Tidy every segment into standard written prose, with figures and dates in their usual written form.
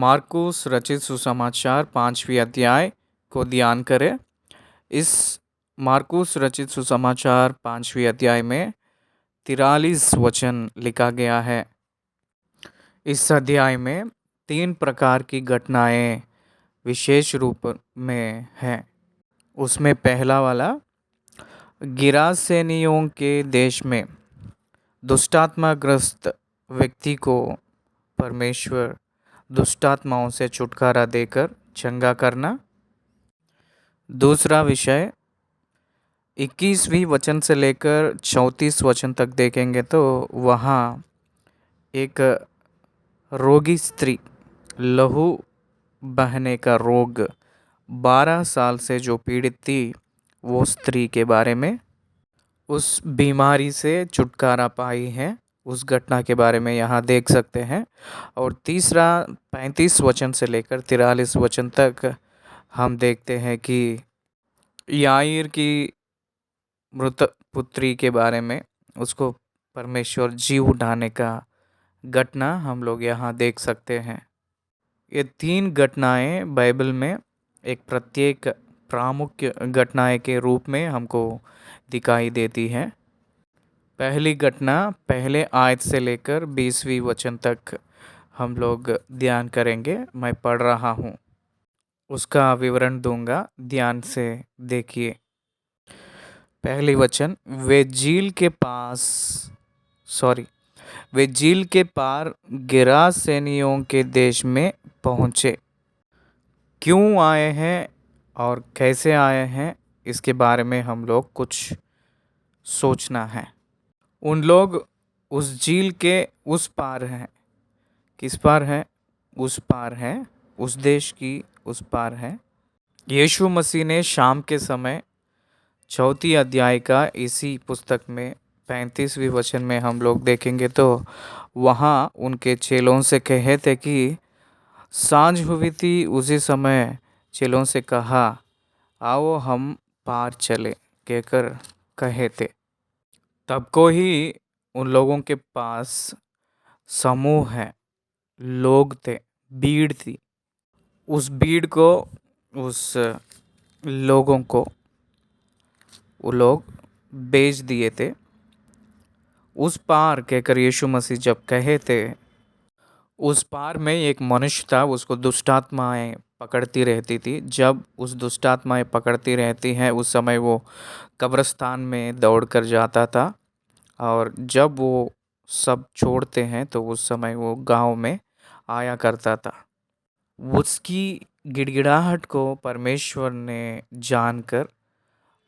मार्कुस रचित सुसमाचार 5वीं अध्याय को ध्यान करें। इस मार्कुस रचित सुसमाचार 5वीं अध्याय में 43 वचन लिखा गया है। इस अध्याय में 3 प्रकार की घटनाएं विशेष रूप में हैं। उसमें पहला वाला गिरासेनियों के देश में दुष्टात्माग्रस्त व्यक्ति को परमेश्वर दुष्टात्माओं से छुटकारा देकर चंगा करना। दूसरा विषय 21वीं वचन से लेकर 34 वचन तक देखेंगे तो वहाँ एक रोगी स्त्री, लहू बहने का रोग 12 साल से जो पीड़ित थी, वो स्त्री के बारे में, उस बीमारी से छुटकारा पाई है, उस घटना के बारे में यहाँ देख सकते हैं। और तीसरा 35 वचन से लेकर 43 वचन तक हम देखते हैं कि याईर की मृत पुत्री के बारे में, उसको परमेश्वर जी उठाने का घटना हम लोग यहाँ देख सकते हैं। ये 3 घटनाएं बाइबल में एक प्रत्येक प्रामुख्य घटनाएं के रूप में हमको दिखाई देती हैं। पहली घटना पहले आयत से लेकर 20वीं वचन तक हम लोग ध्यान करेंगे। मैं पढ़ रहा हूँ, उसका विवरण दूंगा, ध्यान से देखिए। पहली वचन, वे झील के पार गिरासेनियों के देश में पहुँचे। क्यों आए हैं और कैसे आए हैं, इसके बारे में हम लोग कुछ सोचना है। उन लोग उस झील के उस पार हैं। किस पार है? उस पार है, उस देश की उस पार है। यीशु मसीह ने शाम के समय 4 अध्याय का इसी पुस्तक में 35वीं वचन में हम लोग देखेंगे तो वहाँ उनके चेलों से कहे थे कि सांझ हुई थी। उसी समय चेलों से कहा, आओ हम पार चले, कहकर कहे थे। तब को ही उन लोगों के पास समूह है, लोग थे, भीड़ थी। उस भीड़ को, उस लोगों को वो लोग बेच दिए थे। उस पार कहकर यीशु मसीह जब कहे थे, उस पार में एक मनुष्य था, उसको दुष्टात्माएं पकड़ती रहती थी। जब उस दुष्टात्माएं पकड़ती रहती हैं, उस समय वो कब्रिस्तान में दौड़ कर जाता था। और जब वो सब छोड़ते हैं तो उस समय वो गांव में आया करता था। उसकी गिड़गिड़ाहट को परमेश्वर ने जानकर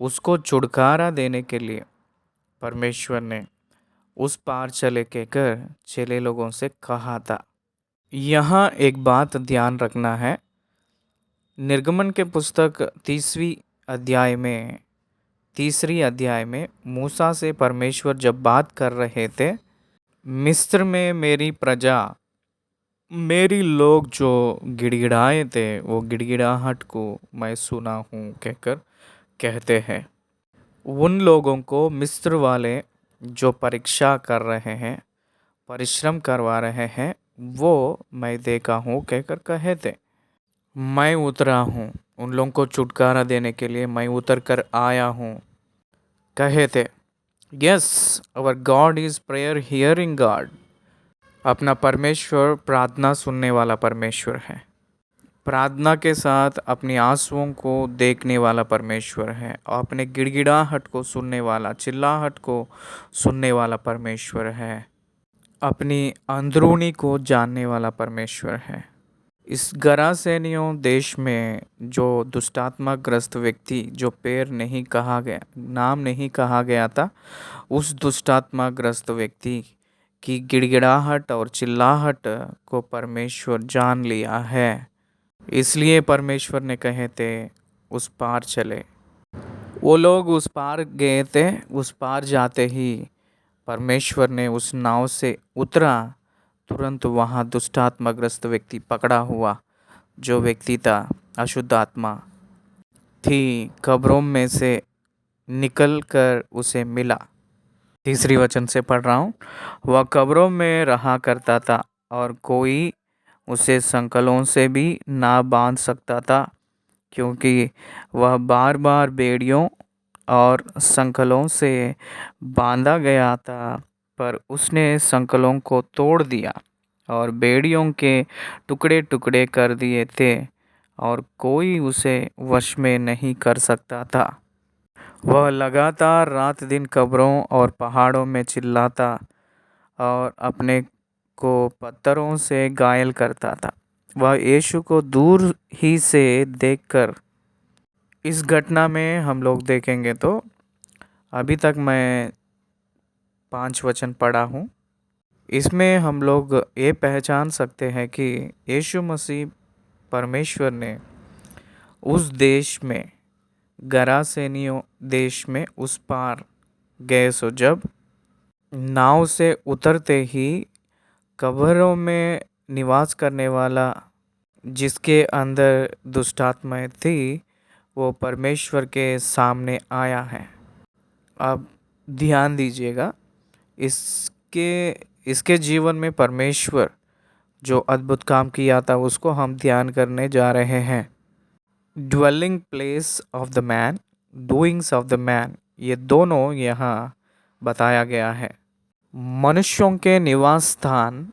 उसको छुटकारा देने के लिए परमेश्वर ने उस पार चले कहकर चेले लोगों से कहा था। यहाँ एक बात ध्यान रखना है। निर्गमन के पुस्तक 3री अध्याय में मूसा से परमेश्वर जब बात कर रहे थे, मिस्र में मेरी प्रजा, मेरी लोग जो गिड़गिड़ाए थे, वो गिड़गिड़ाहट को मैं सुना हूँ कहकर कहते हैं। उन लोगों को मिस्र वाले जो परीक्षा कर रहे हैं, परिश्रम करवा रहे हैं, वो मैं देखा हूँ कहकर कहे थे। मैं उतरा हूँ उन लोगों को छुटकारा देने के लिए, मैं उतर कर आया हूँ कहे थे। Yes, our God is prayer hearing God. अपना परमेश्वर प्रार्थना सुनने वाला परमेश्वर है। प्रार्थना के साथ अपनी आंसुओं को देखने वाला परमेश्वर है। और अपने गिड़गिड़ाहट को सुनने वाला, चिल्लाहट को सुनने वाला परमेश्वर है। अपनी अंदरूनी को जानने वाला परमेश्वर है। इस गरासेनियों देश में जो दुष्टात्माग्रस्त व्यक्ति, जो पैर नहीं कहा गया, नाम नहीं कहा गया था, उस दुष्टात्माग्रस्त व्यक्ति की गिड़गिड़ाहट और चिल्लाहट को परमेश्वर जान लिया है। इसलिए परमेश्वर ने कहे थे उस पार चले। वो लोग उस पार गए थे। उस पार जाते ही परमेश्वर ने उस नाव से उतरा। तुरंत वहाँ दुष्टात्माग्रस्त व्यक्ति पकड़ा हुआ, जो व्यक्ति था, अशुद्ध आत्मा थी, कब्रों में से निकल कर उसे मिला। 3री वचन से पढ़ रहा हूँ। वह कब्रों में रहा करता था और कोई उसे संकलों से भी ना बांध सकता था, क्योंकि वह बार बार बेड़ियों और संकलों से बांधा गया था। पर उसने संकलों को तोड़ दिया और बेड़ियों के टुकड़े टुकड़े कर दिए थे, और कोई उसे वश में नहीं कर सकता था। वह लगातार रात दिन कब्रों और पहाड़ों में चिल्लाता और अपने को पत्थरों से घायल करता था। वह यीशु को दूर ही से देखकर, इस घटना में हम लोग देखेंगे तो अभी तक मैं 5 वचन पढ़ा हूँ। इसमें हम लोग ये पहचान सकते हैं कि यीशु मसीह परमेश्वर ने उस देश में, गरासेनियों देश में उस पार गए। सो जब नाव से उतरते ही कब्रों में निवास करने वाला, जिसके अंदर दुष्ट आत्माएं थी, वो परमेश्वर के सामने आया है। अब ध्यान दीजिएगा, इसके इसके जीवन में परमेश्वर जो अद्भुत काम किया था उसको हम ध्यान करने जा रहे हैं। Dwelling place of the man, doings of the man, ये दोनों यहाँ बताया गया है। मनुष्यों के निवास स्थान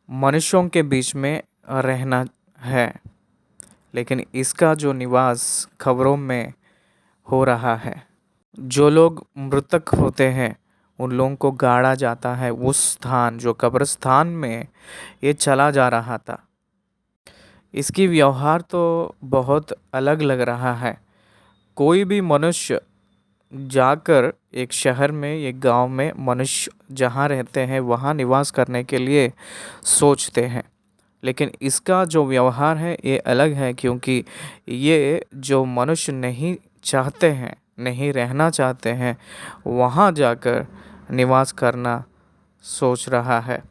मनुष्यों के बीच में रहना है, लेकिन इसका जो निवास खबरों में हो रहा है, जो लोग मृतक होते हैं उन लोगों को गाड़ा जाता है उस स्थान, जो कब्रिस्तान में ये चला जा रहा था। इसकी व्यवहार तो बहुत अलग लग रहा है। कोई भी मनुष्य जाकर एक शहर में, एक गांव में मनुष्य जहां रहते हैं वहां निवास करने के लिए सोचते हैं, लेकिन इसका जो व्यवहार है ये अलग है, क्योंकि ये जो मनुष्य नहीं चाहते हैं, नहीं रहना चाहते हैं, वहाँ जाकर निवास करना सोच रहा है,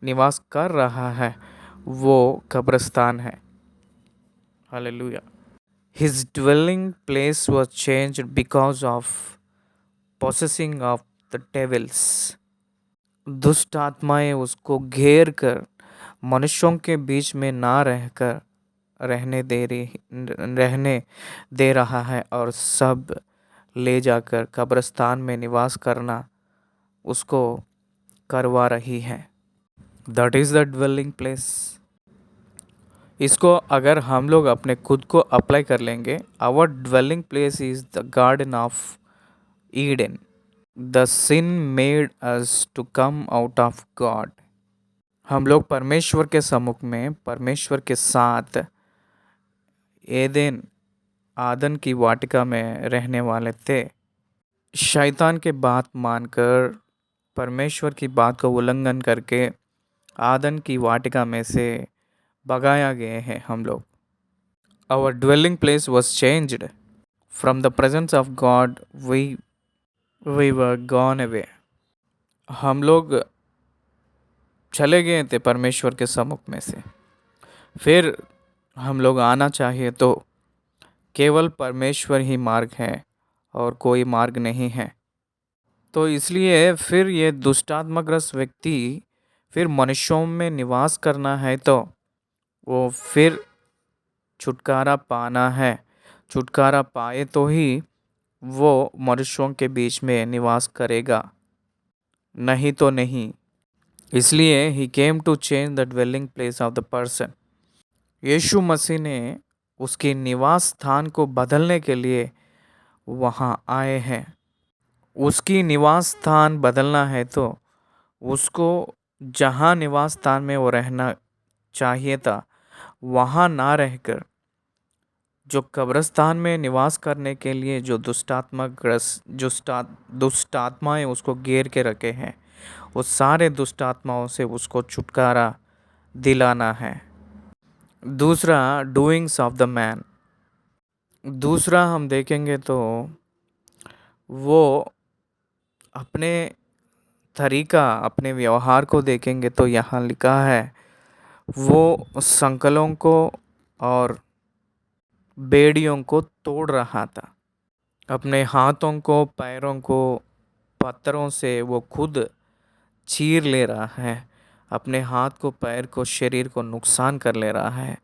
निवास कर रहा है, वो कब्रिस्तान है। Hallelujah. His dwelling place was changed because of possessing of the devils. दुष्ट आत्माएं उसको घेर कर मनुष्यों के बीच में ना रहकर रहने दे रहा है, और सब ले जाकर कब्रिस्तान में निवास करना उसको करवा रही है। That is the dwelling place. इसको अगर हम लोग अपने खुद को अप्लाई कर लेंगे, our dwelling place is the garden of Eden. The sin made us to come out of God. हम लोग परमेश्वर के सम्मुख में, परमेश्वर के साथ एदेन, आदन की वाटिका में रहने वाले थे। शैतान के बात मानकर, परमेश्वर की बात को उल्लंघन करके आदन की वाटिका में से भगाया गए हैं हम लोग। Our dwelling place was changed from the presence of God, we were gone away. हम लोग चले गए थे परमेश्वर के सम्मुख में से, फिर हम लोग आना चाहिए तो केवल परमेश्वर ही मार्ग है और कोई मार्ग नहीं है। तो इसलिए फिर ये दुष्टात्मग्रस्त व्यक्ति फिर मनुष्यों में निवास करना है तो वो फिर छुटकारा पाना है। छुटकारा पाए तो ही वो मनुष्यों के बीच में निवास करेगा, नहीं तो नहीं। इसलिए he came to change the dwelling place of the person. Yeshu Masih ने उसके निवास स्थान को बदलने के लिए वहाँ आए हैं। उसकी निवास स्थान बदलना है तो उसको जहाँ निवास स्थान में वो रहना चाहिए था वहाँ ना रहकर, जो कब्रिस्तान में निवास करने के लिए जो दुष्ट आत्माएं उसको घेर के रखे हैं, वो सारे दुष्ट आत्माओं से उसको छुटकारा दिलाना है। दूसरा, डूइंग्स ऑफ द मैन। दूसरा हम देखेंगे तो वो अपने तरीका, अपने व्यवहार को देखेंगे तो यहाँ लिखा है वो संकलों को और बेड़ियों को तोड़ रहा था। अपने हाथों को, पैरों को पत्थरों से वो खुद चीर ले रहा है अपने हाथ को, पैर को, शरीर को नुकसान कर ले रहा है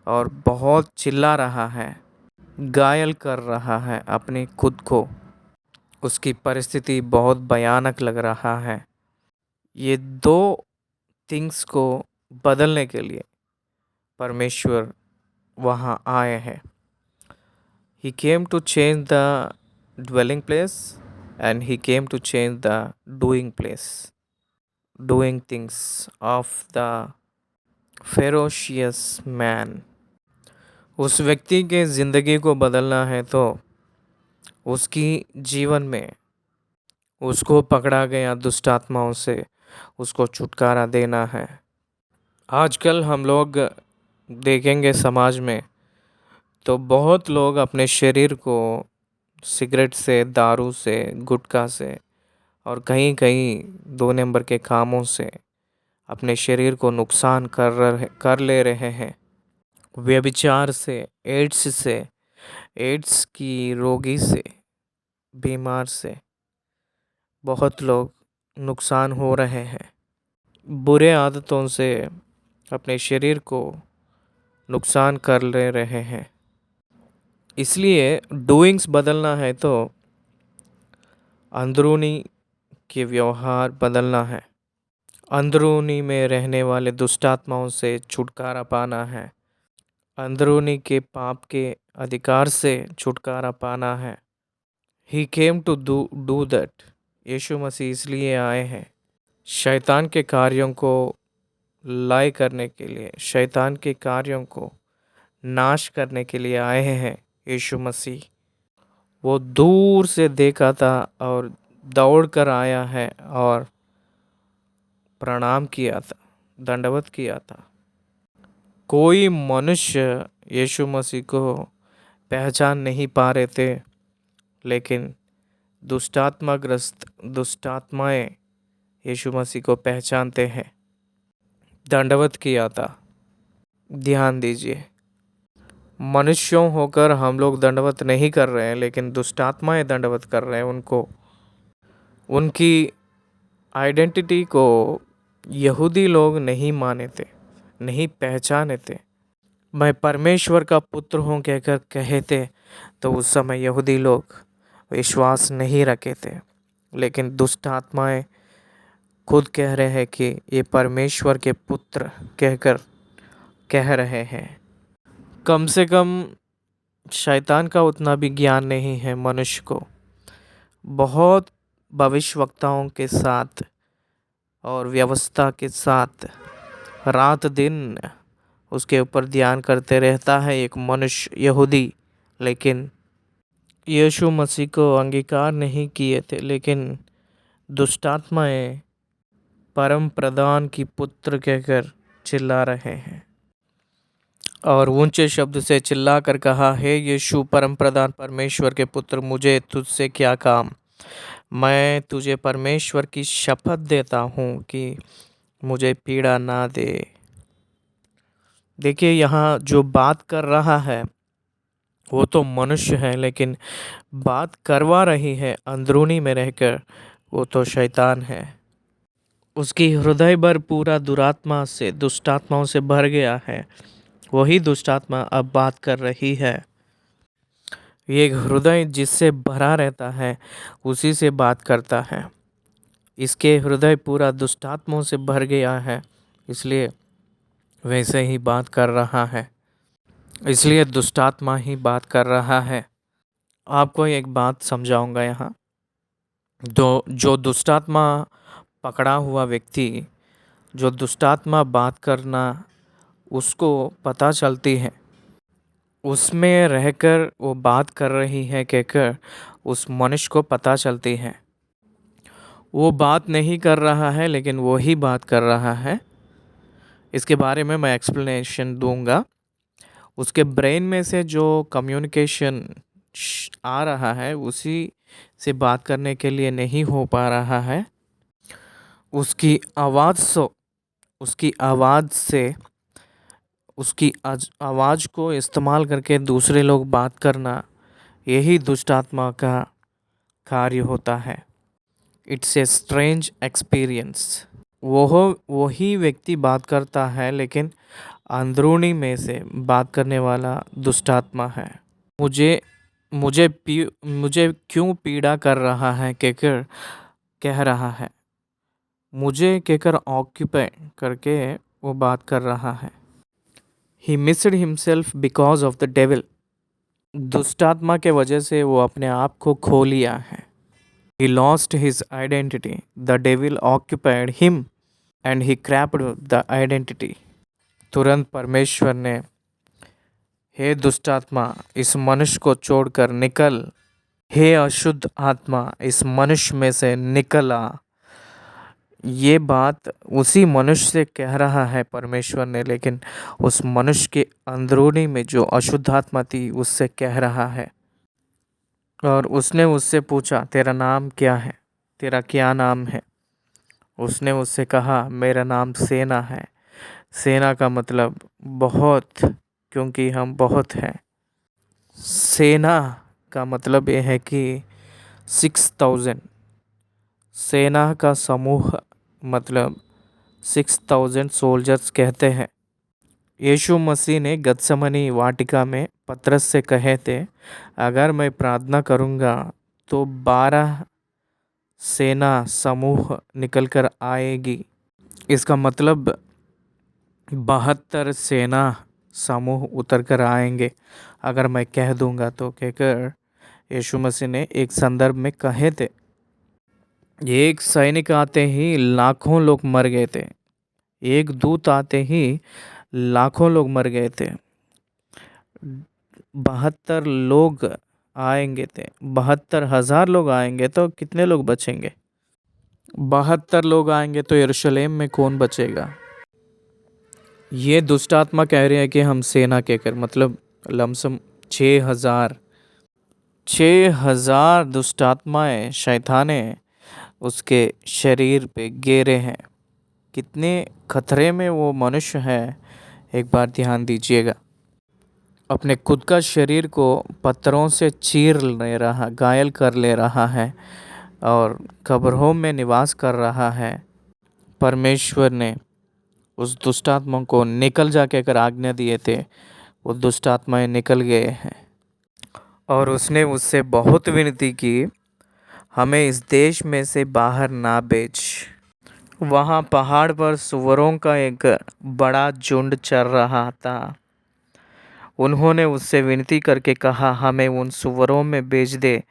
और बहुत चिल्ला रहा है, घायल कर रहा है अपने खुद को। उसकी परिस्थिति बहुत भयानक लग रहा है। ये दो थिंग्स को बदलने के लिए परमेश्वर वहाँ आए हैं। He came to change the dwelling place and he came to change the doing place, doing things of the ferocious man. उस व्यक्ति के ज़िंदगी को बदलना है तो उसकी जीवन में उसको पकड़ा गया दुष्ट आत्माओं से उसको छुटकारा देना है। आजकल हम लोग देखेंगे समाज में तो बहुत लोग अपने शरीर को सिगरेट से, दारू से, गुटखा से और कहीं कहीं 2 नंबर के कामों से अपने शरीर को नुकसान कर ले रहे हैं। व्यभिचार से, एड्स की रोगी से, बीमार से बहुत लोग नुकसान हो रहे हैं। बुरे आदतों से अपने शरीर को नुकसान कर ले रहे हैं। इसलिए डूइंग्स बदलना है तो अंदरूनी के व्यवहार बदलना है। अंदरूनी में रहने वाले दुष्ट आत्माओं से छुटकारा पाना है। अंदरूनी के पाप के अधिकार से छुटकारा पाना है। He came to do that. यीशु मसीह इसलिए आए हैं शैतान के कार्यों को लय करने के लिए, शैतान के कार्यों को नाश करने के लिए आए हैं। यीशु मसीह वो दूर से देखा था और दौड़ कर आया है और प्रणाम किया था, दंडवत किया था। कोई मनुष्य यीशु मसीह को पहचान नहीं पा रहे थे, लेकिन दुष्ट आत्माएं यीशु मसीह को पहचानते हैं। दंडवत किया था। ध्यान दीजिए, मनुष्यों होकर हम लोग दंडवत नहीं कर रहे हैं, लेकिन दुष्ट आत्माएं दंडवत कर रहे हैं उनको। उनकी आइडेंटिटी को यहूदी लोग नहीं माने थे, नहीं पहचाने थे। मैं परमेश्वर का पुत्र हूँ कहकर कहे थे तो उस समय यहूदी लोग विश्वास नहीं रखे थे, लेकिन दुष्ट आत्माएं खुद कह रहे हैं कि ये परमेश्वर के पुत्र कहकर कह रहे हैं। कम से कम शैतान का उतना भी ज्ञान नहीं है मनुष्य को। बहुत भविष्यवक्ताओं के साथ और व्यवस्था के साथ रात दिन उसके ऊपर ध्यान करते रहता है एक मनुष्य यहूदी, लेकिन यीशु मसीह को अंगीकार नहीं किए थे। लेकिन दुष्ट आत्माएं परम प्रधान की पुत्र कहकर चिल्ला रहे हैं और ऊंचे शब्द से चिल्ला कर कहा, हे यीशु परम प्रधान परमेश्वर के पुत्र, मुझे तुझसे क्या काम। मैं तुझे परमेश्वर की शपथ देता हूँ कि मुझे पीड़ा ना दे। देखिए, यहाँ जो बात कर रहा है वो तो मनुष्य है, लेकिन बात करवा रही है अंदरूनी में रहकर वो तो शैतान है। उसकी हृदय भर पूरा दुरात्मा से, दुष्ट आत्माओं से भर गया है। वही दुष्ट आत्मा अब बात कर रही है। ये हृदय जिससे भरा रहता है उसी से बात करता है। इसके हृदय पूरा दुष्ट आत्माओं से भर गया है, इसलिए वैसे ही बात कर रहा है। इसलिए दुष्ट आत्मा ही बात कर रहा है। आपको एक बात समझाऊंगा यहाँ। जो दुष्ट आत्मा पकड़ा हुआ व्यक्ति, जो दुष्ट आत्मा बात करना उसको पता चलती है, उसमें रहकर वो बात कर रही है कहकर उस मनुष्य को पता चलती है। वो बात नहीं कर रहा है, लेकिन वो ही बात कर रहा है। इसके बारे में मैं एक्सप्लेनेशन दूंगा। उसके ब्रेन में से जो कम्युनिकेशन आ रहा है उसी से बात करने के लिए नहीं हो पा रहा है। उसकी आवाज़ को इस्तेमाल करके दूसरे लोग बात करना, यही दुष्ट आत्मा का कार्य होता है। It's a strange experience. वही व्यक्ति बात करता है, लेकिन अंदरूनी में से बात करने वाला दुष्टात्मा है। मुझे मुझे क्यों पीड़ा कर रहा है कहकर कह रहा है। मुझे कहकर ऑक्यूपाई करके वो बात कर रहा है। He missed himself because of the devil. दुष्टात्मा के वजह से वो अपने आप को खो लिया है। He lost his identity. The devil occupied him and he crapped the identity. तुरंत परमेश्वर ने, हे दुष्टात्मा, इस मनुष्य को छोड़कर निकल। हे अशुद्ध आत्मा, इस मनुष्य में से निकल आ। ये बात उसी मनुष्य से कह रहा है परमेश्वर ने, लेकिन उस मनुष्य के अंदरूनी में जो अशुद्ध आत्मा थी उससे कह रहा है। और उसने उससे पूछा, तेरा नाम क्या है? तेरा क्या नाम है? उसने उससे कहा, मेरा नाम सेना है। सेना का मतलब बहुत, क्योंकि हम बहुत हैं। सेना का मतलब यह है कि 6000। सेना का समूह मतलब 6000 सोल्जर्स कहते हैं। यीशु मसीह ने गत्समनी वाटिका में पतरस से कहे थे, अगर मैं प्रार्थना करूंगा तो 12 सेना समूह निकल कर आएगी। इसका मतलब 72 सेना समूह उतर कर आएंगे अगर मैं कह दूंगा तो, कहकर यीशु मसीह ने एक संदर्भ में कहे थे। एक सैनिक आते ही लाखों लोग मर गए थे। एक दूत आते ही लाखों लोग मर गए थे। 72 लोग आएंगे थे, 72,000 लोग आएंगे तो कितने लोग बचेंगे? 72 लोग आएंगे तो यरूशलेम में कौन बचेगा? ये दुष्टात्मा कह रहे हैं कि हम सेना कहकर, मतलब लमसम 6,000 6,000 दुष्टात्माएं, शैताने उसके शरीर पे घेरे हैं। कितने खतरे में वो मनुष्य है, एक बार ध्यान दीजिएगा। अपने खुद का शरीर को पत्थरों से चीर ले रहा, घायल कर ले रहा है और कब्रों में निवास कर रहा है। परमेश्वर ने उस दुष्टात्मा को निकल जा कहकर आज्ञा दिए थे। वो दुष्टात्माएं निकल गए हैं और उसने उससे बहुत विनती की, हमें इस देश में से बाहर ना भेज। वहाँ पहाड़ पर सुअरों का एक बड़ा झुंड चर रहा था। उन्होंने उससे विनती करके कहा, हमें उन सुअरों में भेज दे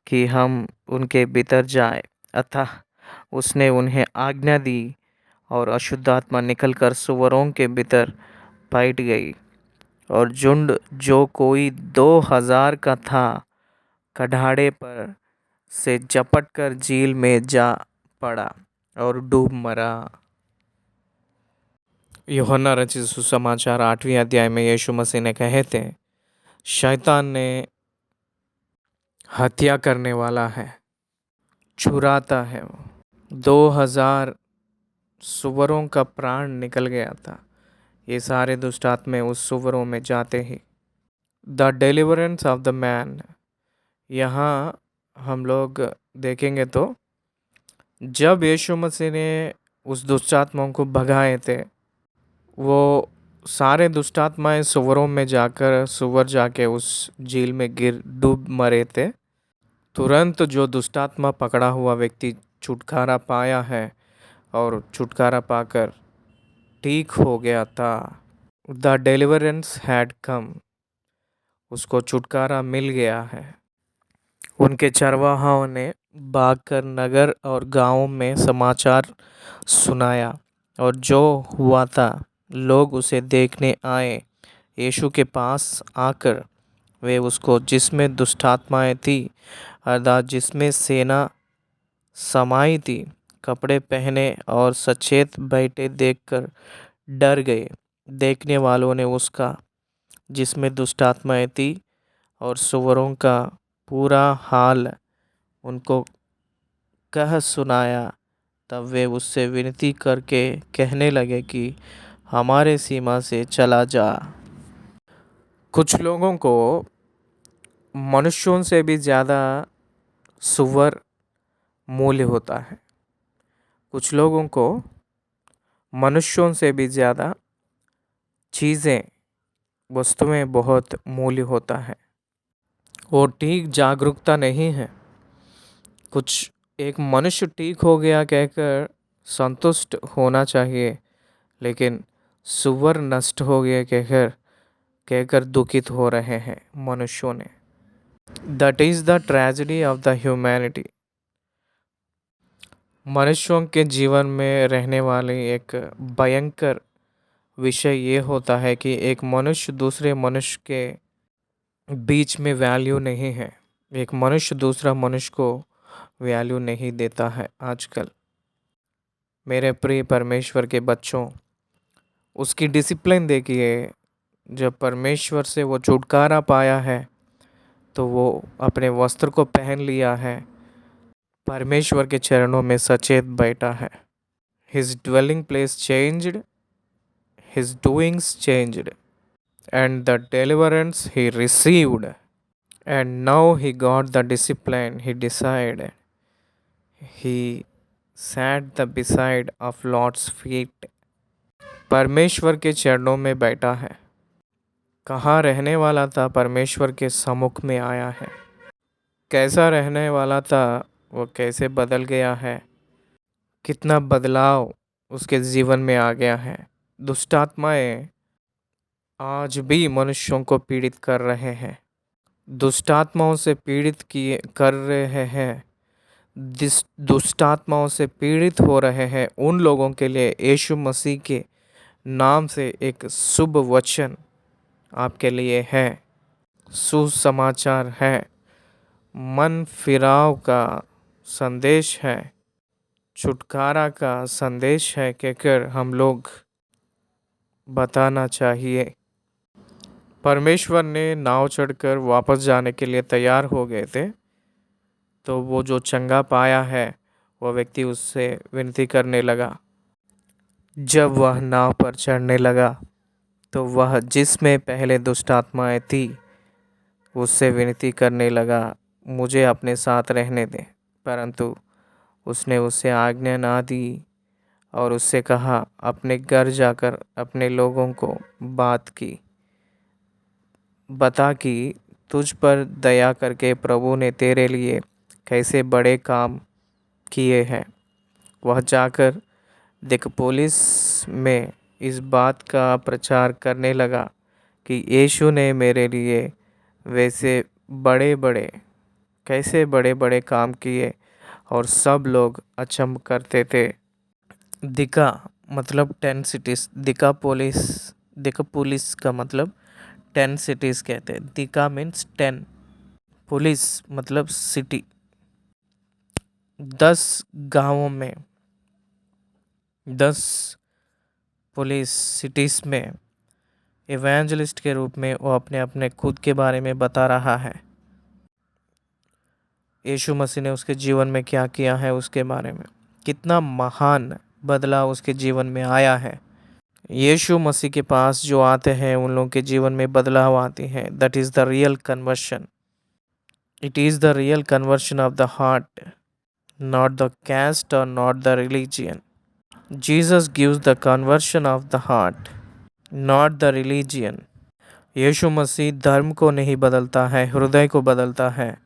कि हम उनके भीतर जाएं। अतः उसने उन्हें आज्ञा दी और अशुद्ध आत्मा निकलकर सुअरों के भीतर बैठ गई और झुंड जो कोई 2,000 का था कढ़ाड़े पर से झपट कर झील में जा पड़ा और डूब मरा। यूहन्ना रचित सुसमाचार 8वें अध्याय में यीशु मसीह ने कहे थे, शैतान ने हत्या करने वाला है, चुराता है। वो 2,000 सुअरों का प्राण निकल गया था। ये सारे दुष्ट आत्मे उस सुअरों में जाते ही। The deliverance of the man, यहाँ हम लोग देखेंगे तो जब यीशु मसीह ने उस दुष्ट आत्माओं को भगाए थे, वो सारे दुष्ट आत्माएं सुअरों में जाकर, सुअर जाके उस झील में गिर डूब मरे थे। तुरंत जो दुष्टात्मा पकड़ा हुआ व्यक्ति छुटकारा पाया है और छुटकारा पाकर ठीक हो गया था। द डिलीवरेंस हैड कम, उसको छुटकारा मिल गया है। उनके चरवाहों ने भागकर नगर और गांवों में समाचार सुनाया और जो हुआ था लोग उसे देखने आए। यीशु के पास आकर वे उसको, जिसमें दुष्टात्माएं थी अर्थात जिसमें सेना समाई थी, कपड़े पहने और सचेत बैठे देखकर डर गए। देखने वालों ने उसका, जिसमें दुष्टात्माएं थी और सुअरों का पूरा हाल उनको कह सुनाया। तब वे उससे विनती करके कहने लगे कि हमारे सीमा से चला जा। कुछ लोगों को मनुष्यों से भी ज़्यादा सुअर मूल्य होता है। कुछ लोगों को मनुष्यों से भी ज़्यादा चीज़ें, वस्तुएं बहुत मूल्य होता है। वो ठीक जागरूकता नहीं है। कुछ एक मनुष्य ठीक हो गया कहकर संतुष्ट होना चाहिए, लेकिन सुअर नष्ट हो गया कहकर कहकर दुखित हो रहे हैं मनुष्यों ने। That is the tragedy of the humanity. मनुष्यों के जीवन में रहने वाली एक भयंकर विषय ये होता है कि एक मनुष्य दूसरे मनुष्य के बीच में वैल्यू नहीं है। एक मनुष्य दूसरा मनुष्य को वैल्यू नहीं देता है आजकल। मेरे प्रिय परमेश्वर के बच्चों, उसकी डिसिप्लिन देखिए। जब परमेश्वर से वो छुटकारा पाया है तो वो अपने वस्त्र को पहन लिया है, परमेश्वर के चरणों में सचेत बैठा है। His dwelling place changed, his doings changed, and the deliverance he received, and now he got the discipline he decided. He sat the beside of Lord's feet. परमेश्वर के चरणों में बैठा है। कहाँ रहने वाला था, परमेश्वर के सम्मुख में आया है। कैसा रहने वाला था, वो कैसे बदल गया है। कितना बदलाव उसके जीवन में आ गया है। दुष्ट आत्माएं आज भी मनुष्यों को पीड़ित कर रहे हैं। दुष्ट आत्माओं से पीड़ित किए कर रहे हैं। दुष्ट आत्माओं से पीड़ित हो रहे हैं उन लोगों के लिए यीशु मसीह के नाम से एक शुभ वचन आपके लिए है, सुसमाचार है, मन फिराव का संदेश है, छुटकारा का संदेश है कहकर हम लोग बताना चाहिए। परमेश्वर ने नाव चढ़कर वापस जाने के लिए तैयार हो गए थे, तो वो जो चंगा पाया है वह व्यक्ति उससे विनती करने लगा। जब वह नाव पर चढ़ने लगा तो वह जिसमें पहले दुष्ट आत्माएं थी उससे विनती करने लगा, मुझे अपने साथ रहने दे। परंतु उसने उसे आज्ञा ना दी और उससे कहा, अपने घर जाकर अपने लोगों को बात की बता कि तुझ पर दया करके प्रभु ने तेरे लिए कैसे बड़े काम किए हैं। वह जाकर दिकापुलिस में इस बात का प्रचार करने लगा कि यीशु ने मेरे लिए कैसे बड़े बड़े काम किए, और सब लोग अचंभ करते थे। दिका मतलब 10 सिटीज़, दिकापुलिस का मतलब 10 सिटीज़ कहते हैं। दिका मीन्स 10, पुलिस मतलब सिटी। 10 गांवों में, 10 पुलिस सिटीज़ में इवेंजलिस्ट के रूप में वो अपने अपने खुद के बारे में बता रहा है। यीशु मसीह ने उसके जीवन में क्या किया है उसके बारे में, कितना महान बदलाव उसके जीवन में आया है। यीशु मसीह के पास जो आते हैं उन लोगों के जीवन में बदलाव आती है। That is the real conversion. It is the real conversion of the heart, not the caste or not the religion. Jesus gives the conversion of the heart, not the religion. यीशु मसीह धर्म को नहीं बदलता है, हृदय को बदलता है।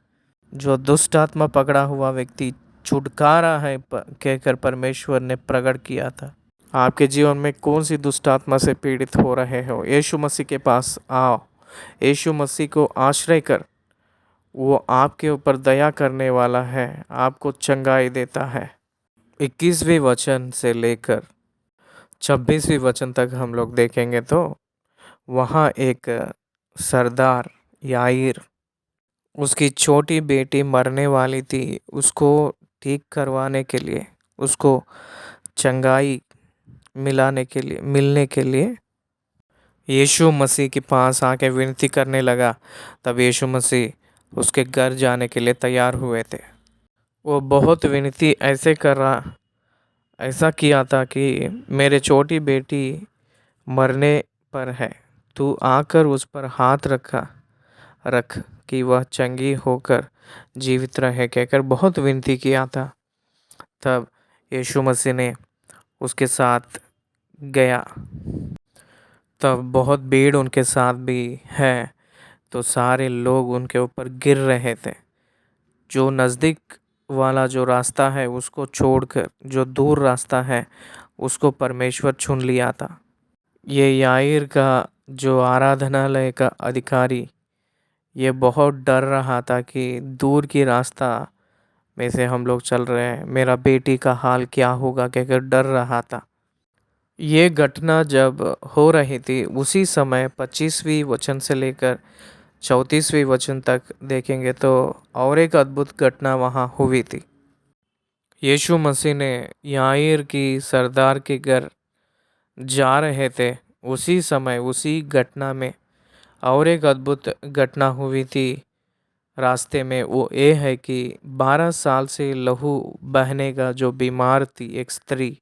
जो दुष्ट आत्मा पकड़ा हुआ व्यक्ति छुटकारा है कहकर परमेश्वर ने प्रकट किया था। आपके जीवन में कौन सी दुष्ट आत्मा से पीड़ित हो रहे हो, यीशु मसीह के पास आओ। यीशु मसीह को आश्रय कर, वो आपके ऊपर दया करने वाला है, आपको चंगाई देता है। 21वें वचन से लेकर 26वें वचन तक हम लोग देखेंगे तो वहाँ एक सरदार याईर, उसकी छोटी बेटी मरने वाली थी, उसको ठीक करवाने के लिए, उसको चंगाई मिलने के लिए यीशु मसीह के पास आके विनती करने लगा। तब यीशु मसीह उसके घर जाने के लिए तैयार हुए थे। वो बहुत विनती ऐसा किया था कि मेरे छोटी बेटी मरने पर है, तू आकर उस पर हाथ रख कि वह चंगी होकर जीवित रहे कहकर बहुत विनती किया था। तब यीशु मसीह ने उसके साथ गया। तब बहुत भीड़ उनके साथ भी है, तो सारे लोग उनके ऊपर गिर रहे थे। जो नज़दीक वाला जो रास्ता है उसको छोड़कर जो दूर रास्ता है उसको परमेश्वर चुन लिया था। ये याईर का जो आराधनालय का अधिकारी, ये बहुत डर रहा था कि दूर की रास्ता में से हम लोग चल रहे हैं, मेरा बेटी का हाल क्या होगा कहकर डर रहा था। ये घटना जब हो रही थी उसी समय 25वीं वचन से लेकर 34वीं वचन तक देखेंगे तो और एक अद्भुत घटना वहाँ हुई थी। यीशु मसीह ने याईर की सरदार के घर जा रहे थे, उसी समय उसी घटना में और एक अद्भुत घटना हुई थी रास्ते में। वो ये है कि 12 साल से लहू बहने का जो बीमार थी एक स्त्री,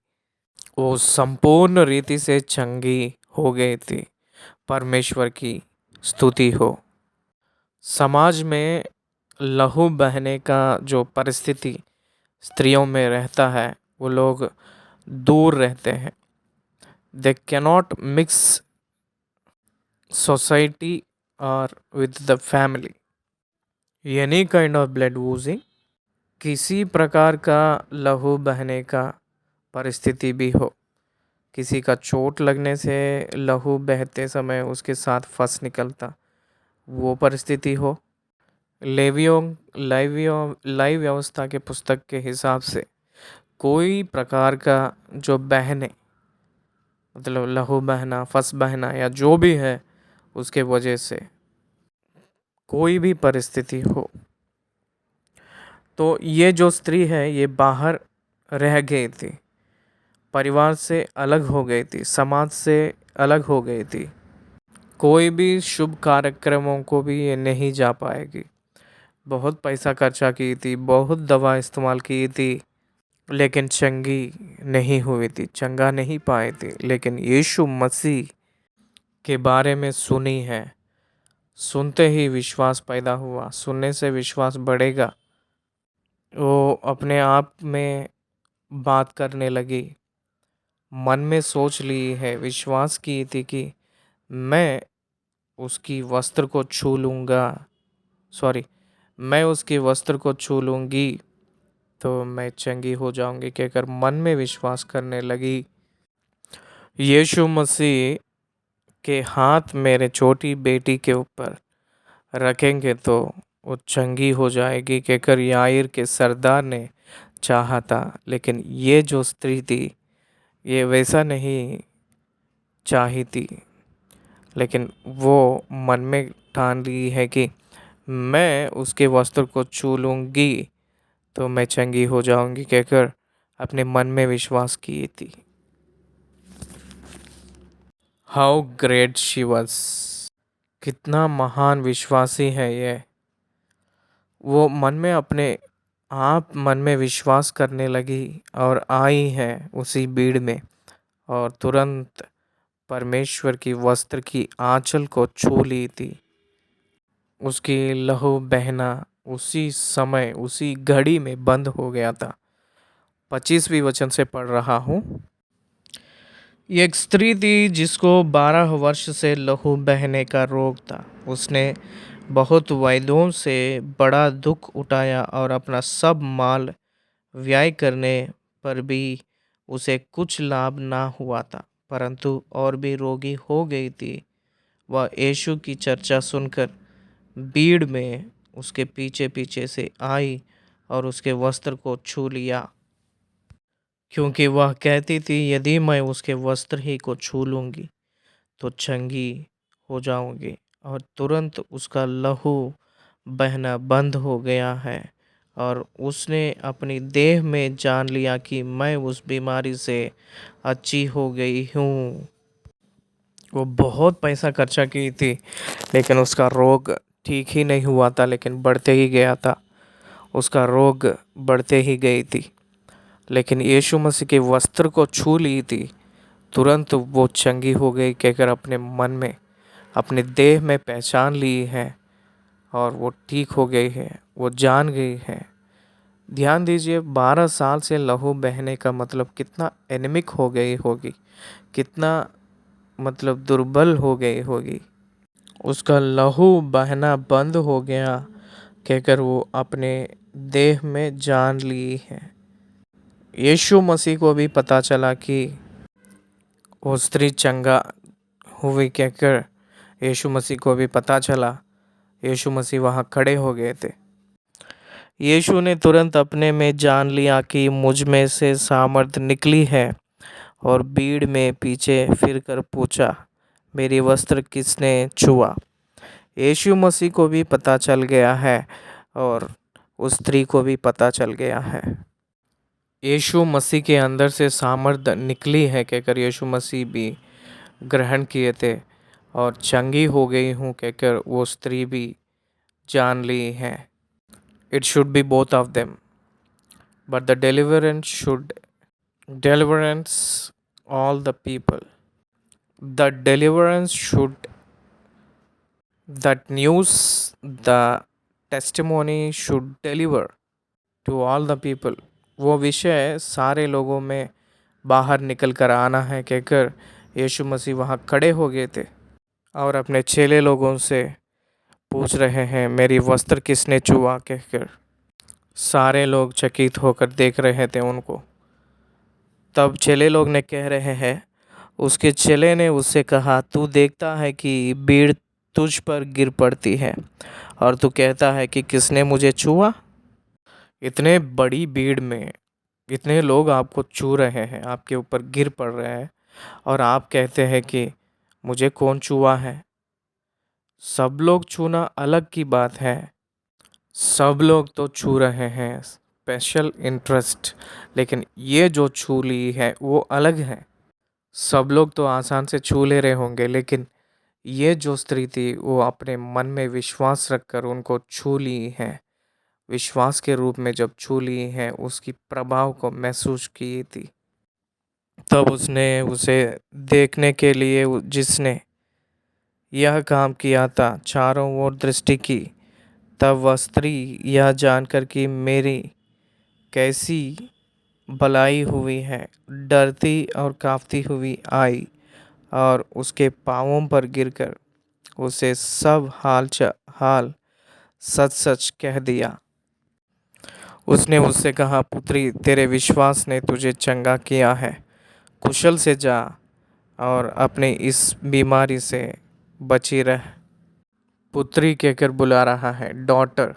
वो संपूर्ण रीति से चंगी हो गई थी। परमेश्वर की स्तुति हो। समाज में लहू बहने का जो परिस्थिति स्त्रियों में रहता है, वो लोग दूर रहते हैं। दे कैनॉट मिक्स सोसाइटी और with the family. Any kind of blood oozing, किसी प्रकार का लहू बहने का परिस्थिति भी हो, किसी का चोट लगने से लहू बहते समय उसके साथ फंस निकलता, वो परिस्थिति हो। लाइव व्यवस्था के पुस्तक के हिसाब से कोई प्रकार का जो बहने, मतलब लहू बहना, फंस बहना या जो भी है, उसके वजह से कोई भी परिस्थिति हो, तो ये जो स्त्री है ये बाहर रह गई थी, परिवार से अलग हो गई थी, समाज से अलग हो गई थी। कोई भी शुभ कार्यक्रमों को भी ये नहीं जा पाएगी। बहुत पैसा खर्चा की थी, बहुत दवा इस्तेमाल की थी, लेकिन चंगी नहीं हुई थी, चंगा नहीं पाए थे। लेकिन यीशु मसीह के बारे में सुनी है, सुनते ही विश्वास पैदा हुआ, सुनने से विश्वास बढ़ेगा। वो अपने आप में बात करने लगी, मन में सोच ली है, विश्वास की थी कि मैं उसकी वस्त्र को छू लूँगा, मैं उसके वस्त्र को छू लूँगी तो मैं चंगी हो जाऊंगी कहकर मन में विश्वास करने लगी। यीशु मसीह के हाथ मेरे छोटी बेटी के ऊपर रखेंगे तो वो चंगी हो जाएगी कहकर याईर के सरदार ने चाहा था। लेकिन ये जो स्त्री थी ये वैसा नहीं चाही थी, लेकिन वो मन में ठान ली है कि मैं उसके वस्त्र को छू लूँगी तो मैं चंगी हो जाऊंगी कहकर अपने मन में विश्वास की थी। हाउ ग्रेट शी वॉज, कितना महान विश्वासी है ये। वो मन में विश्वास करने लगी और आई है उसी भीड़ में, और तुरंत परमेश्वर की वस्त्र की आंचल को छू ली थी। उसकी लहू बहना उसी समय उसी घड़ी में बंद हो गया था। 25वीं वचन से पढ़ रहा हूँ। ये एक स्त्री थी जिसको 12 वर्ष से लहू बहने का रोग था। उसने बहुत वैद्यों से बड़ा दुख उठाया और अपना सब माल व्यय करने पर भी उसे कुछ लाभ ना हुआ था, परंतु और भी रोगी हो गई थी। वह यीशु की चर्चा सुनकर भीड़ में उसके पीछे पीछे से आई और उसके वस्त्र को छू लिया, क्योंकि वह कहती थी यदि मैं उसके वस्त्र ही को छू लूँगी तो चंगी हो जाऊँगी। और तुरंत उसका लहू बहना बंद हो गया है और उसने अपनी देह में जान लिया कि मैं उस बीमारी से अच्छी हो गई हूँ। वो बहुत पैसा खर्चा की थी, लेकिन उसका रोग ठीक ही नहीं हुआ था, लेकिन बढ़ते ही गया था। उसका रोग बढ़ते ही गई थी, लेकिन यीशु मसीह के वस्त्र को छू ली थी, तुरंत वो चंगी हो गई कहकर अपने मन में, अपने देह में पहचान ली है और वो ठीक हो गई है। वो जान गई है ध्यान दीजिए, 12 साल से लहू बहने का मतलब कितना एनीमिक हो गई होगी, कितना मतलब दुर्बल हो गई होगी। उसका लहू बहना बंद हो गया कहकर वो अपने देह में जान ली है। यीशु मसीह को भी पता चला कि वो स्त्री चंगा हुई कहकर यीशु मसीह को भी पता चला। यीशु मसीह वहाँ खड़े हो गए थे। यीशु ने तुरंत अपने में जान लिया कि मुझ में से सामर्थ निकली है और भीड़ में पीछे फिरकर पूछा, मेरी वस्त्र किसने छुआ। यीशु मसीह को भी पता चल गया है और उस स्त्री को भी पता चल गया है। यीशु मसीह के अंदर से सामर्थ निकली है कहकर यीशु मसीह भी ग्रहण किए थे और चंगी हो गई हूँ कहकर वो स्त्री भी जान ली है। It should be both of them, but the deliverance all the people. The deliverance should, that news, the testimony should deliver to all the people. वो विषय सारे लोगों में बाहर निकल कर आना है कहकर यीशु मसीह वहाँ खड़े हो गए थे और अपने चेले लोगों से पूछ रहे हैं, मेरी वस्त्र किसने छुआ कहकर। सारे लोग चकित होकर देख रहे थे उनको। तब चेले लोग ने कह रहे हैं, उसके चेले ने उससे कहा, तू देखता है कि भीड़ तुझ पर गिर पड़ती है और तू कहता है कि किसने मुझे छुआ। इतने बड़ी भीड़ में इतने लोग आपको छू रहे हैं, आपके ऊपर गिर पड़ रहे हैं और आप कहते हैं कि मुझे कौन छुआ है। सब लोग छूना अलग की बात है, सब लोग तो छू रहे हैं स्पेशल इंटरेस्ट, लेकिन ये जो छू ली है वो अलग है। सब लोग तो आसान से छू ले रहे होंगे, लेकिन ये जो स्त्री थी वो अपने मन में विश्वास रखकर उनको छू ली है। विश्वास के रूप में जब छू ली है, उसकी प्रभाव को महसूस की थी। तब उसने उसे देखने के लिए जिसने यह काम किया था चारों ओर दृष्टि की। तब वह स्त्री यह जानकर कि मेरी कैसी भलाई हुई है, डरती और कांपती हुई आई और उसके पांवों पर गिरकर उसे सब हाल सच सच कह दिया। उसने उससे कहा, पुत्री, तेरे विश्वास ने तुझे चंगा किया है, कुशल से जा और अपनी इस बीमारी से बची रह। पुत्री कहकर बुला रहा है, डॉटर,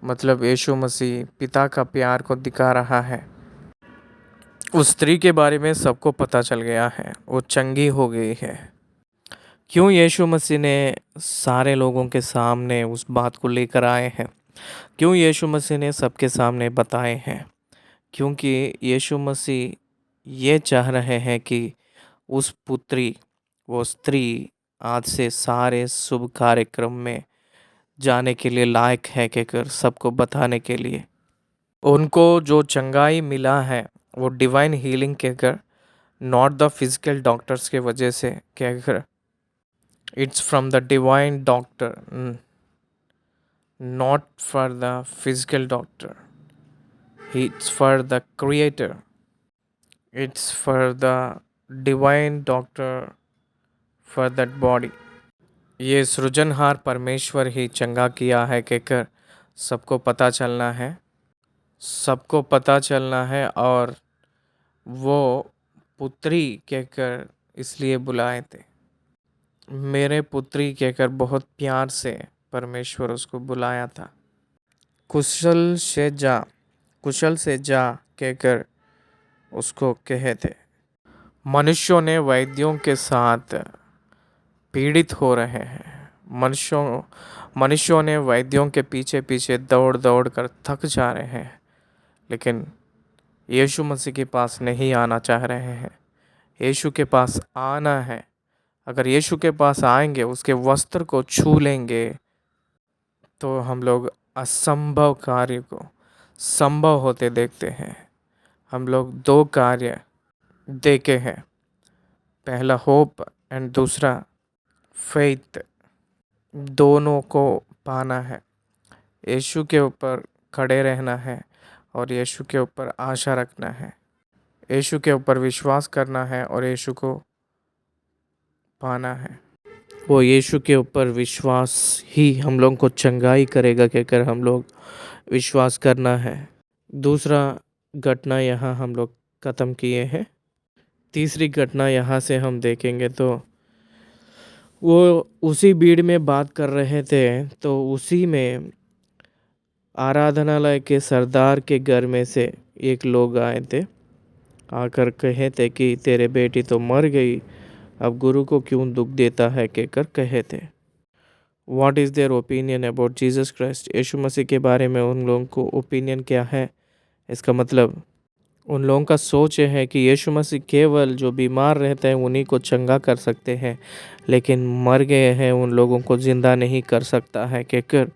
मतलब यीशु मसीह पिता का प्यार को दिखा रहा है। उस स्त्री के बारे में सबको पता चल गया है, वो चंगी हो गई है। क्यों यीशु मसीह ने सारे लोगों के सामने उस बात को लेकर आए हैं, क्यों यीशु मसीह ने सबके सामने बताए हैं? क्योंकि यीशु मसीह ये चाह रहे हैं कि उस पुत्री, वो स्त्री आज से सारे शुभ कार्यक्रम में जाने के लिए लायक है कहकर सबको बताने के लिए। उनको जो चंगाई मिला है वो डिवाइन हीलिंग कहकर, नॉट द फिजिकल डॉक्टर्स के वजह से कहकर, it's from the divine doctor, not for the physical doctor, it's for the creator, it's for the divine doctor for that body. ये सृजनहार परमेश्वर ही चंगा किया है कहकर सबको पता चलना है, सबको पता चलना है। और वो पुत्री कहकर इसलिए बुलाए थे, मेरे पुत्री कहकर बहुत प्यार से परमेश्वर उसको बुलाया था। कुशल से जा कहकर उसको कहे थे। मनुष्यों ने वैद्यों के साथ पीड़ित हो रहे हैं, मनुष्यों ने वैद्यों के पीछे पीछे दौड़ दौड़ कर थक जा रहे हैं, लेकिन यीशु मसीह के पास नहीं आना चाह रहे हैं। यीशु के पास आना है। अगर यीशु के पास आएंगे, उसके वस्त्र को छू लेंगे, तो हम लोग असंभव कार्य को संभव होते देखते हैं। हम लोग दो कार्य देखे हैं, पहला होप एंड दूसरा फेथ, दोनों को पाना है। यीशु के ऊपर खड़े रहना है और यीशु के ऊपर आशा रखना है, यीशु के ऊपर विश्वास करना है और यीशु को पाना है। वो यीशु के ऊपर विश्वास ही हम लोग को चंगाई करेगा कहकर हम लोग विश्वास करना है। दूसरा घटना यहाँ हम लोग ख़त्म किए हैं। तीसरी घटना यहाँ से हम देखेंगे तो वो उसी भीड़ में बात कर रहे थे, तो उसी में आराधनालय के सरदार के घर में से एक लोग आए थे, आकर कहे थे कि तेरे बेटी तो मर गई, अब गुरु को क्यों दुख देता है कहकर कहे थे। What is their opinion about Jesus Christ? Yeshu Masih के बारे में उन लोगों को ओपिनियन क्या है? इसका मतलब उन लोगों का सोच है कि यीशु मसीह केवल जो बीमार रहते हैं उन्हीं को चंगा कर सकते हैं, लेकिन मर गए हैं उन लोगों को ज़िंदा नहीं कर सकता है कहकर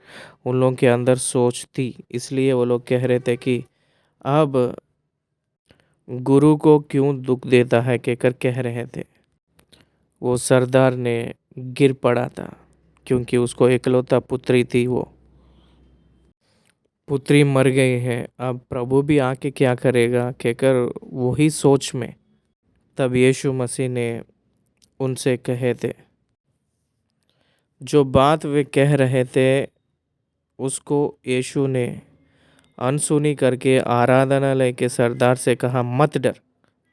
उन लोगों के अंदर सोच थी। इसलिए वो लोग कह रहे थे कि अब गुरु को क्यों दुख देता है कहकर कह रहे थे। वो सरदार ने गिर पड़ा था क्योंकि उसको इकलौता पुत्री थी, वो पुत्री मर गई है, अब प्रभु भी आके क्या करेगा कहकर वही सोच में तब यीशु मसीह ने उनसे कहे थे, जो बात वे कह रहे थे उसको यीशु ने अनसुनी करके आराधनालय के सरदार से कहा, मत डर,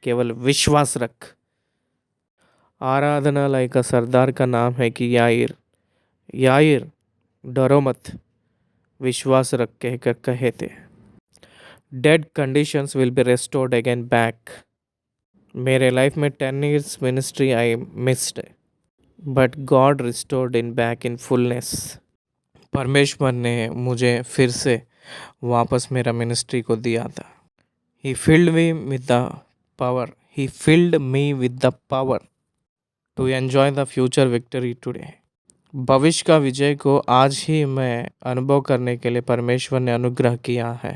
केवल विश्वास रख। आराधनालय का सरदार का नाम है कि याईर। याईर, डरो मत, विश्वास रख कहकर कहे थे। Dead conditions will be restored again back. मेरे लाइफ में 10 years ministry I missed, but God restored in back in fullness. परमेश्वर ने मुझे फिर से वापस मेरा मिनिस्ट्री को दिया था। He filled me with the power, he filled me with the power to enjoy the future victory today. भविष्य का विजय को आज ही मैं अनुभव करने के लिए परमेश्वर ने अनुग्रह किया है।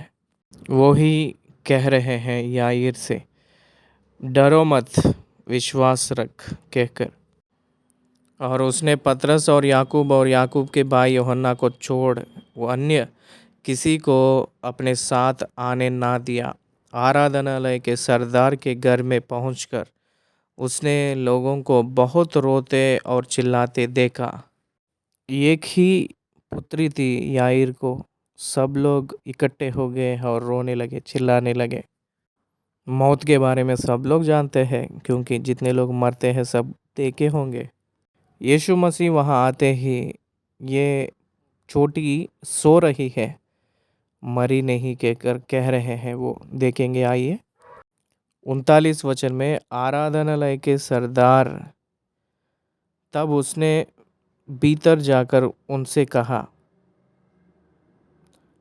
वो ही कह रहे हैं याईर से, डरो मत, विश्वास रख कहकर। और उसने पतरस और याकूब के भाई यूहन्ना को छोड़ वो अन्य किसी को अपने साथ आने ना दिया। आराधनालय के सरदार के घर में पहुंचकर उसने लोगों को बहुत रोते और चिल्लाते देखा। एक ही पुत्री थी याईर को, सब लोग इकट्ठे हो गए और रोने लगे, चिल्लाने लगे। मौत के बारे में सब लोग जानते हैं क्योंकि जितने लोग मरते हैं सब देखे होंगे। यीशु मसीह वहाँ आते ही ये छोटी सो रही है, मरी नहीं कहकर कह रहे हैं वो, देखेंगे आइए। 39 वचन में, आराधनालय के सरदार तब उसने भीतर जाकर उनसे कहा,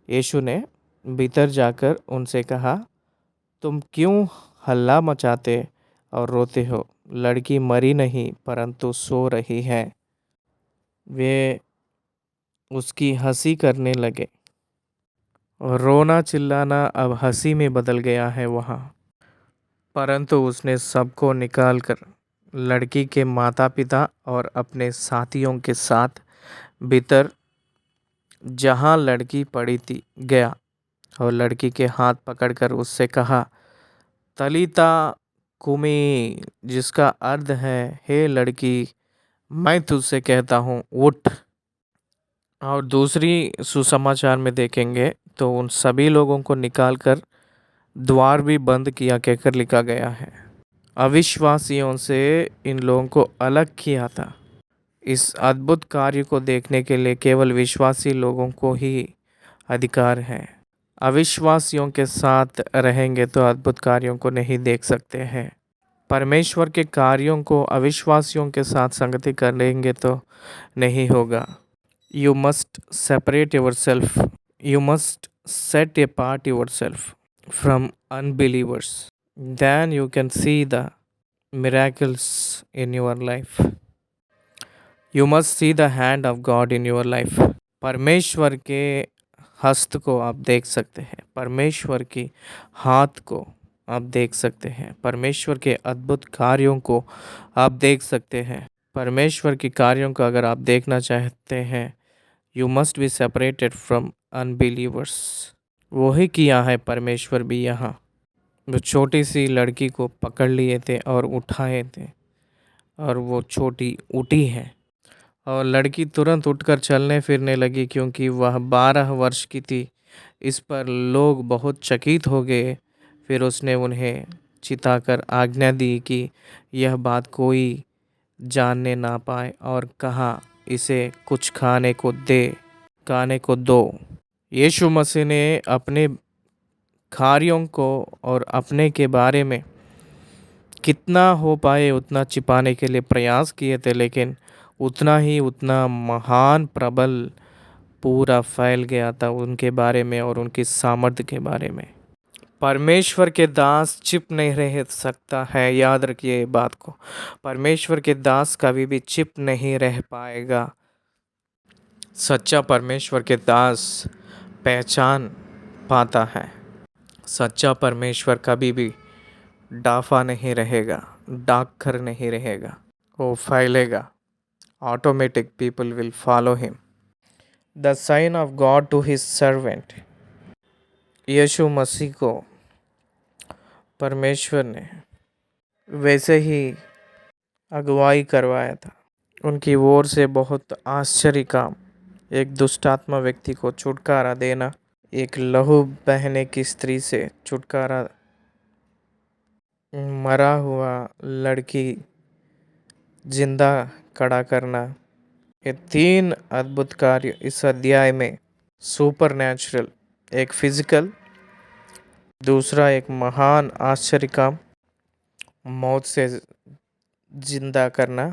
यीशु ने भीतर जाकर उनसे कहा, तुम क्यों हल्ला मचाते और रोते हो? लड़की मरी नहीं परंतु सो रही है। वे उसकी हंसी करने लगे। रोना चिल्लाना अब हंसी में बदल गया है वहाँ। परंतु उसने सबको निकालकर लड़की के माता पिता और अपने साथियों के साथ भीतर जहाँ लड़की पड़ी थी गया और लड़की के हाथ पकड़कर उससे कहा, तलीता कुमी, जिसका अर्थ है, हे लड़की, मैं तुझसे कहता हूँ उठ। और दूसरी सुसमाचार में देखेंगे तो उन सभी लोगों को निकालकर द्वार भी बंद किया कहकर लिखा गया है। अविश्वासियों से इन लोगों को अलग किया था। इस अद्भुत कार्य को देखने के लिए केवल विश्वासी लोगों को ही अधिकार है। अविश्वासियों के साथ रहेंगे तो अद्भुत कार्यों को नहीं देख सकते हैं। परमेश्वर के कार्यों को अविश्वासियों के साथ संगति करेंगे तो नहीं होगा। You must separate yourself. You must set apart yourself from unbelievers. Then you can see the miracles in your life. You must see the hand of God in your life. परमेश्वर के हस्त को आप देख सकते हैं, परमेश्वर की हाथ को आप देख सकते हैं, परमेश्वर के अद्भुत कार्यों को आप देख सकते हैं। परमेश्वर के कार्यों को अगर आप देखना चाहते हैं, You must be separated from unbelievers. वही किया है परमेश्वर भी यहाँ। वो छोटी सी लड़की को पकड़ लिए थे और उठाए थे, और वो छोटी उठी है, और लड़की तुरंत उठकर चलने फिरने लगी क्योंकि वह 12 वर्ष की थी। इस पर लोग बहुत चकित हो गए। फिर उसने उन्हें चिताकर आज्ञा दी कि यह बात कोई जानने ना पाए, और कहा इसे कुछ खाने को दो। यीशु मसीह ने अपने कार्यों को और अपने के बारे में कितना हो पाए उतना छिपाने के लिए प्रयास किए थे, लेकिन उतना महान प्रबल पूरा फैल गया था उनके बारे में और उनकी सामर्थ्य के बारे में। परमेश्वर के दास छिप नहीं रह सकता है, याद रखिए ये बात को। परमेश्वर के दास कभी भी छिप नहीं रह पाएगा। सच्चा परमेश्वर के दास पहचान पाता है। सच्चा परमेश्वर कभी भी डाफा नहीं रहेगा, डाकघर नहीं रहेगा, वो फैलेगा। Automatic people will follow him. The sign of God to his servant. Yeshu Masih को परमेश्वर ने वैसे ही अगुवाई करवाया था। उनकी ओर से बहुत आश्चर्य काम, एक दुष्टात्मा व्यक्ति को छुटकारा देना, एक लहू बहने की स्त्री से छुटकारा, मरा हुआ लड़की जिंदा खड़ा करना, ये 3 अद्भुत कार्य इस अध्याय में। सुपर नेचुरल, एक फिजिकल, दूसरा एक महान आश्चर्य काम, मौत से जिंदा करना।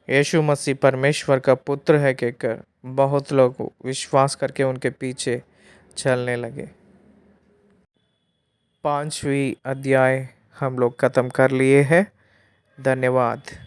यीशु मसीह परमेश्वर का पुत्र है कहकर बहुत लोग विश्वास करके उनके पीछे चलने लगे। 5वीं अध्याय हम लोग ख़त्म कर लिए हैं। धन्यवाद।